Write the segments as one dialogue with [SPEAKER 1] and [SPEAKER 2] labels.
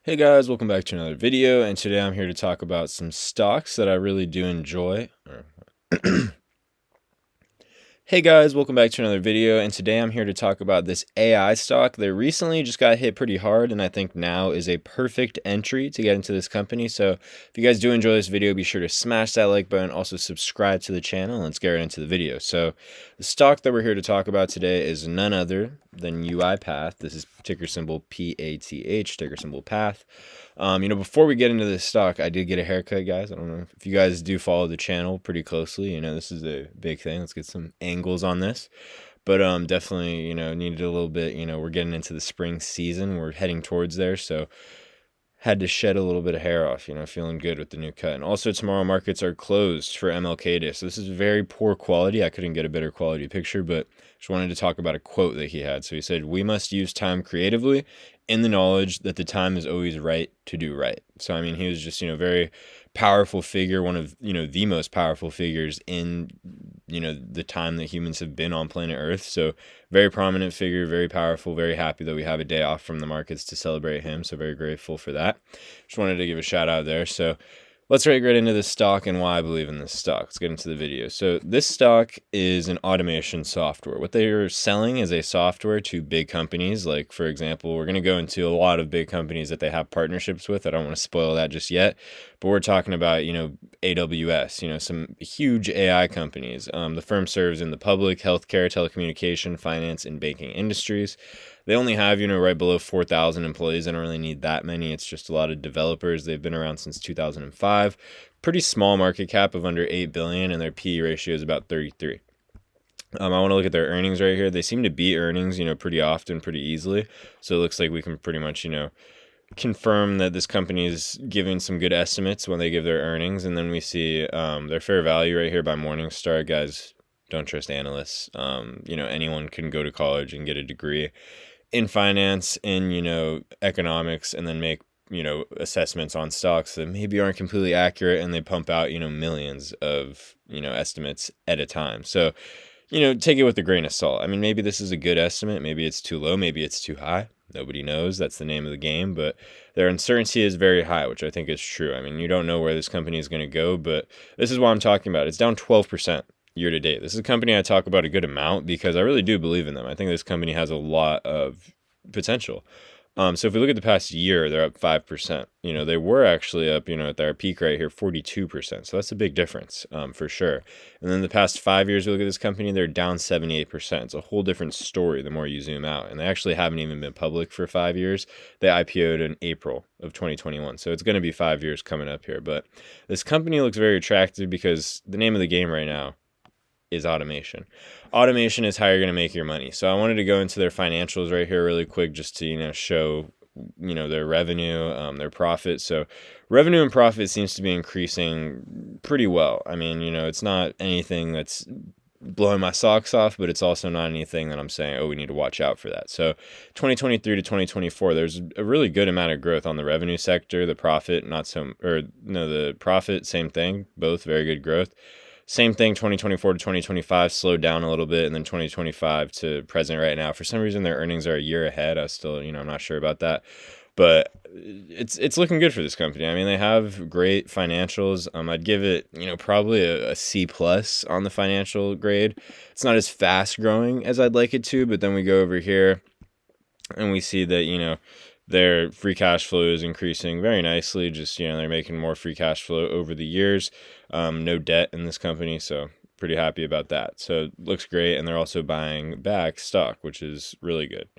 [SPEAKER 1] Hey guys, welcome back to another video, and today I'm here to talk about some stocks that I really do enjoy. Hey guys, welcome back to another video, and today I'm here to talk about this AI stock that recently just got hit pretty hard, and I think now is a perfect entry to get into this company. So if you guys do enjoy this video, be sure to smash that like button, also subscribe to the channel, and let's get right into the video. So the stock that we're here to talk about today is none other than UiPath. This is ticker symbol PATH, ticker symbol PATH. Before we get into this stock, I did get a haircut, guys. I don't know if you guys do follow the channel pretty closely. This is a big thing. Let's get some angles on this. But definitely, needed a little bit. We're getting into the spring season. We're heading towards there. So had to shed a little bit of hair off, feeling good with the new cut. And also tomorrow markets are closed for MLK Day. So this is very poor quality. I couldn't get a better quality picture, but just wanted to talk about a quote that he had. So he said, "We must use time creatively in the knowledge that the time is always right to do right." So, I mean, he was just, very powerful figure, one of, the most powerful figures in, the time that humans have been on planet Earth. So very prominent figure, very powerful, very happy that we have a day off from the markets to celebrate him. So very grateful for that. Just wanted to give a shout out there. So let's get right into this stock and why I believe in this stock. Let's get into the video. So this stock is an automation software. What they are selling is a software to big companies. Like, for example, we're going to go into a lot of big companies that they have partnerships with. I don't want to spoil that just yet, but we're talking about, AWS, some huge AI companies. The firm serves in the public, healthcare, telecommunication, finance, and banking industries. They only have, right below 4,000 employees. They don't really need that many. It's just a lot of developers. They've been around since 2005. Pretty small market cap of under 8 billion, and their PE ratio is about 33. I want to look at their earnings right here. They seem to beat earnings, pretty often, pretty easily. So it looks like we can pretty much, confirm that this company is giving some good estimates when they give their earnings. And then we see their fair value right here by Morningstar. Guys, don't trust analysts. Anyone can go to college and get a degree in finance, in economics, and then make assessments on stocks that maybe aren't completely accurate, and they pump out millions of estimates at a time. So take it with a grain of salt. I mean, maybe this is a good estimate, maybe it's too low, maybe it's too high. Nobody knows. That's the name of the game. But their uncertainty is very high, which I think is true. I mean, you don't know where this company is going to go, but this is what I'm talking about. It's down 12% year to date. This is a company I talk about a good amount because I really do believe in them. I think this company has a lot of potential. So if we look at the past year, they're up 5%. They were actually up, at their peak right here, 42%. So that's a big difference, for sure. And then the past 5 years, we look at this company, they're down 78%. It's a whole different story the more you zoom out. And they actually haven't even been public for 5 years. They IPO'd in April of 2021. So it's going to be 5 years coming up here. But this company looks very attractive because the name of the game right now is automation. Automation is how you're going to make your money. So I wanted to go into their financials right here really quick just to, show, their revenue, their profit. So revenue and profit seems to be increasing pretty well. I mean, it's not anything that's blowing my socks off, but it's also not anything that I'm saying, oh, we need to watch out for that. So 2023 to 2024, there's a really good amount of growth on the revenue sector. The profit, the profit, same thing, both very good growth. Same thing, 2024 to 2025 slowed down a little bit, and then 2025 to present right now. For some reason, their earnings are a year ahead. I still, I'm not sure about that, but it's looking good for this company. I mean, they have great financials. I'd give it, probably a C plus on the financial grade. It's not as fast growing as I'd like it to, but then we go over here and we see that, their free cash flow is increasing very nicely. Just, they're making more free cash flow over the years. No debt in this company, so pretty happy about that. So it looks great, and they're also buying back stock, which is really good.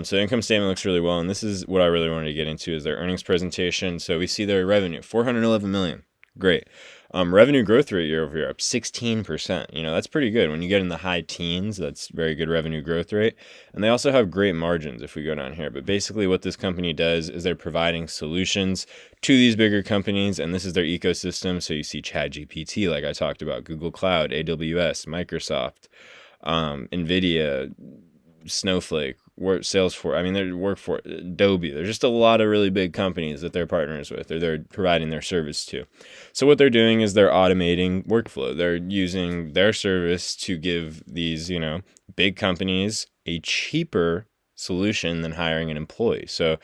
[SPEAKER 1] So the income statement looks really well, and this is what I really wanted to get into is their earnings presentation. So we see their revenue, $411 million. Great. Revenue growth rate year over year up 16%. That's pretty good. When you get in the high teens, that's very good revenue growth rate. And they also have great margins if we go down here. But basically what this company does is they're providing solutions to these bigger companies, and this is their ecosystem. So you see ChatGPT, like I talked about, Google Cloud, AWS, Microsoft, NVIDIA, Snowflake, Salesforce. I mean, they work for Adobe. There's just a lot of really big companies that they're partners with, or they're providing their service to. So what they're doing is they're automating workflow. They're using their service to give these, big companies a cheaper solution than hiring an employee. So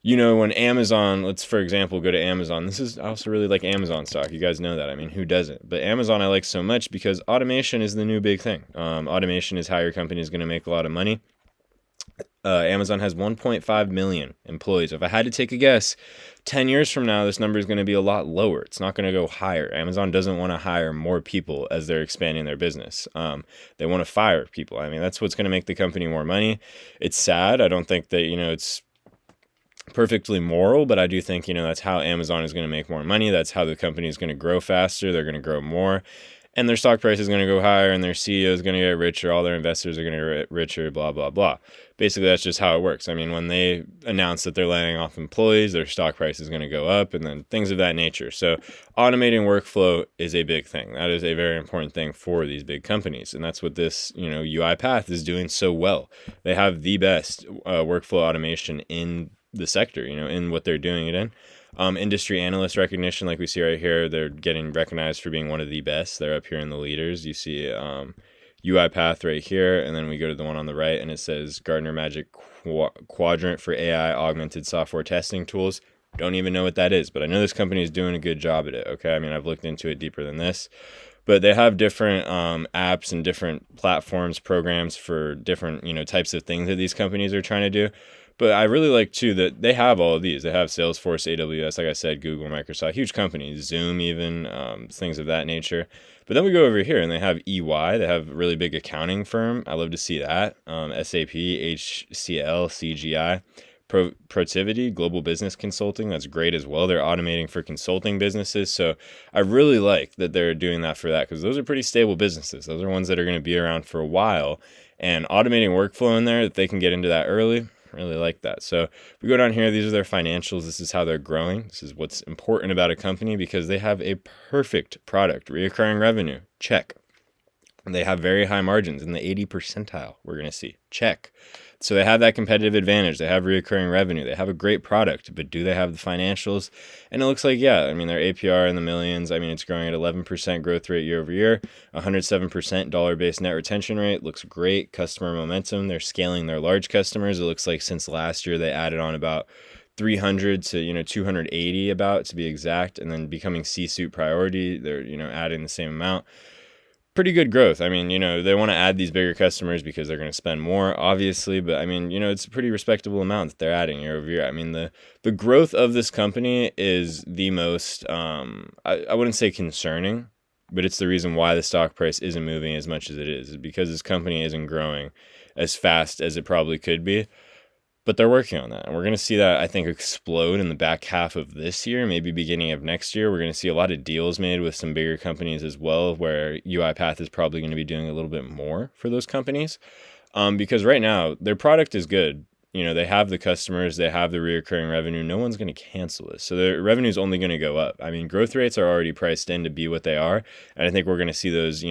[SPEAKER 1] when Amazon, let's for example go to Amazon. I also really like Amazon stock. You guys know that. I mean, who doesn't? But Amazon I like so much because automation is the new big thing. Automation is how your company is going to make a lot of money. Amazon has 1.5 million employees. If I had to take a guess, 10 years from now, this number is going to be a lot lower. It's not going to go higher. Amazon doesn't want to hire more people as they're expanding their business. They want to fire people. I mean, that's what's going to make the company more money. It's sad. I don't think that, it's perfectly moral, but I do think, that's how Amazon is going to make more money. That's how the company is going to grow faster. They're going to grow more. And their stock price is going to go higher, and their CEO is going to get richer. All their investors are going to get richer, blah, blah, blah. Basically, that's just how it works. I mean, when they announce that they're laying off employees, their stock price is going to go up, and then things of that nature. So automating workflow is a big thing. That is a very important thing for these big companies. And that's what this, UiPath is doing so well. They have the best workflow automation in the sector, in what they're doing it in. Industry analyst recognition, like we see right here, they're getting recognized for being one of the best. They're up here in the leaders. You see UiPath right here, and then we go to the one on the right, and it says Gartner Magic Quadrant for AI Augmented Software Testing Tools. Don't even know what that is, but I know this company is doing a good job at it, okay? I mean, I've looked into it deeper than this. But they have different apps and different platforms, programs for different, types of things that these companies are trying to do. But I really like, too, that they have all of these. They have Salesforce, AWS, like I said, Google, Microsoft, huge companies, Zoom even, things of that nature. But then we go over here, and they have EY. They have a really big accounting firm. I love to see that. SAP, HCL, CGI. Protiviti, Global Business Consulting, that's great as well. They're automating for consulting businesses. So I really like that they're doing that for that, because those are pretty stable businesses. Those are ones that are going to be around for a while. And automating workflow in there, that they can get into that early, really like that. So if we go down here, these are their financials. This is how they're growing. This is what's important about a company, because they have a perfect product. Recurring revenue, check. And they have very high margins in the 80 percentile, we're going to see, check. So they have that competitive advantage. They have recurring revenue. They have a great product, but do they have the financials? And it looks like, yeah, I mean, their APR in the millions. I mean, it's growing at 11% growth rate year over year, 107% dollar-based net retention rate. Looks great. Customer momentum. They're scaling their large customers. It looks like since last year, they added on about 300 to 280 about, to be exact, and then becoming C-suite priority. They're adding the same amount. Pretty good growth. I mean, they want to add these bigger customers because they're going to spend more, obviously, but I mean, it's a pretty respectable amount that they're adding year over year. I mean, the growth of this company is the most, I wouldn't say concerning, but it's the reason why the stock price isn't moving as much as it is because this company isn't growing as fast as it probably could be. But they're working on that. And we're going to see that, I think, explode in the back half of this year, maybe beginning of next year. We're going to see a lot of deals made with some bigger companies as well, where UiPath is probably going to be doing a little bit more for those companies. Because right now, their product is good. They have the customers, they have the recurring revenue. No one's going to cancel this. So their revenue is only going to go up. I mean, growth rates are already priced in to be what they are. And I think we're going to see those,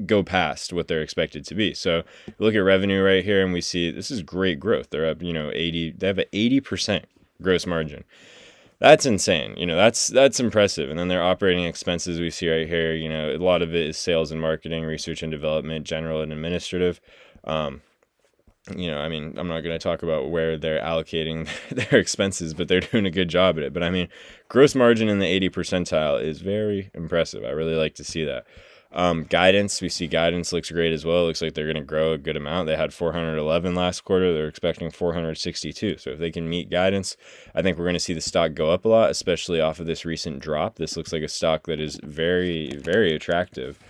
[SPEAKER 1] go past what they're expected to be. So look at revenue right here, and we see this is great growth. They're up, 80, they have an 80% gross margin. That's insane. That's impressive. And then their operating expenses we see right here, a lot of it is sales and marketing, research and development, general and administrative. I mean, I'm not going to talk about where they're allocating their expenses, but they're doing a good job at it. But I mean, gross margin in the 80 percentile is very impressive. I really like to see that. Guidance, we see guidance looks great as well. It looks like they're going to grow a good amount. They had 411 last quarter. They're expecting 462. So if they can meet guidance, I think we're going to see the stock go up a lot, especially off of this recent drop. This looks like a stock that is very, very attractive.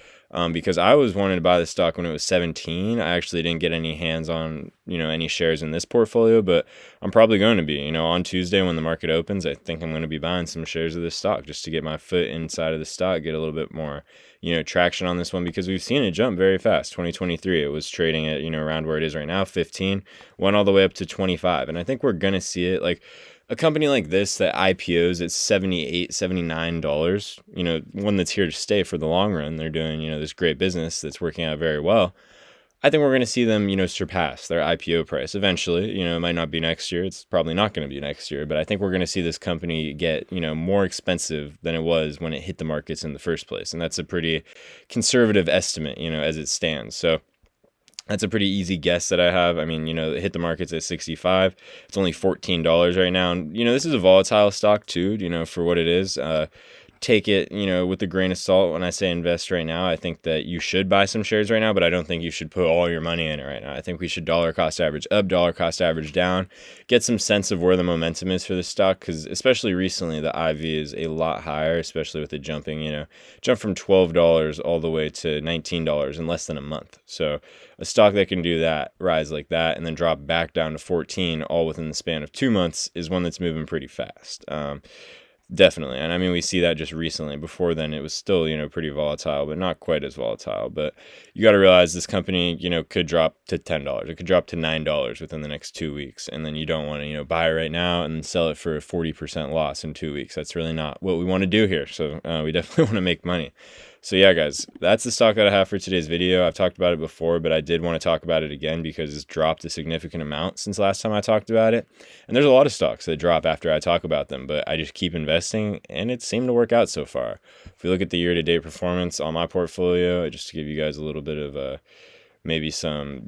[SPEAKER 1] Because I was wanting to buy the stock when it was 17. I actually didn't get any hands on, any shares in this portfolio, but I'm probably going to be, on Tuesday when the market opens. I think I'm going to be buying some shares of this stock just to get my foot inside of the stock, get a little bit more, traction on this one, because we've seen it jump very fast. 2023, it was trading at, around where it is right now, 15, went all the way up to 25. And I think we're going to see it like a company like this that IPOs at $78, $79, one that's here to stay for the long run. They're doing, this great business that's working out very well. I think we're going to see them, surpass their IPO price eventually. It might not be next year. It's probably not going to be next year, but I think we're going to see this company get, more expensive than it was when it hit the markets in the first place. And that's a pretty conservative estimate, as it stands. So That's a pretty easy guess that I have. I mean, it hit the markets at 65. It's only $14 right now. And, this is a volatile stock too, for what it is. Take it, with a grain of salt. When I say invest right now, I think that you should buy some shares right now, but I don't think you should put all your money in it right now. I think we should dollar cost average up, dollar cost average down, get some sense of where the momentum is for the stock, because especially recently, the IV is a lot higher, especially with it jumping, jump from $12 all the way to $19 in less than a month. So a stock that can do that, rise like that, and then drop back down to 14 all within the span of 2 months is one that's moving pretty fast. Definitely. And I mean, we see that just recently. Before then, it was still, pretty volatile, but not quite as volatile. But you got to realize this company, could drop to $10. It could drop to $9 within the next 2 weeks. And then you don't want to, buy it right now and sell it for a 40% loss in 2 weeks. That's really not what we want to do here. So we definitely want to make money. So yeah, guys, that's the stock that I have for today's video. I've talked about it before, but I did want to talk about it again because it's dropped a significant amount since last time I talked about it. And there's a lot of stocks that drop after I talk about them, but I just keep investing and it seemed to work out so far. If we look at the year-to-date performance on my portfolio, just to give you guys a little bit of maybe some,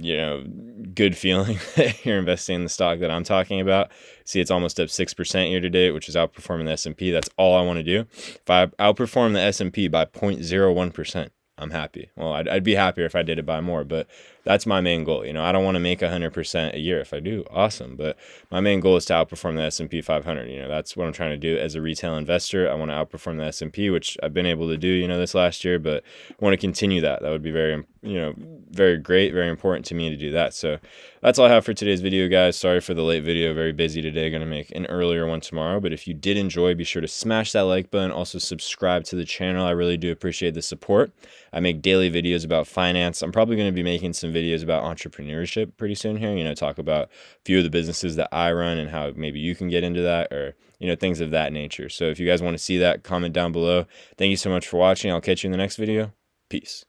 [SPEAKER 1] good feeling that you're investing in the stock that I'm talking about. See, it's almost up 6% year to date, which is outperforming the S&P. That's all I want to do. If I outperform the S&P by 0.01%, I'm happy. Well, I'd be happier if I did it by more, but that's my main goal. I don't want to make 100% a year. If I do, awesome. But my main goal is to outperform the S&P 500. That's what I'm trying to do as a retail investor. I want to outperform the S&P, which I've been able to do, this last year, but I want to continue that. That would be very, very great, very important to me to do that. So that's all I have for today's video, guys. Sorry for the late video. Very busy today. Going to make an earlier one tomorrow. But if you did enjoy, be sure to smash that like button. Also subscribe to the channel. I really do appreciate the support. I make daily videos about finance. I'm probably going to be making some videos about entrepreneurship pretty soon here. Talk about a few of the businesses that I run and how maybe you can get into that, or, things of that nature. So if you guys want to see that, comment down below. Thank you so much for watching. I'll catch you in the next video. Peace.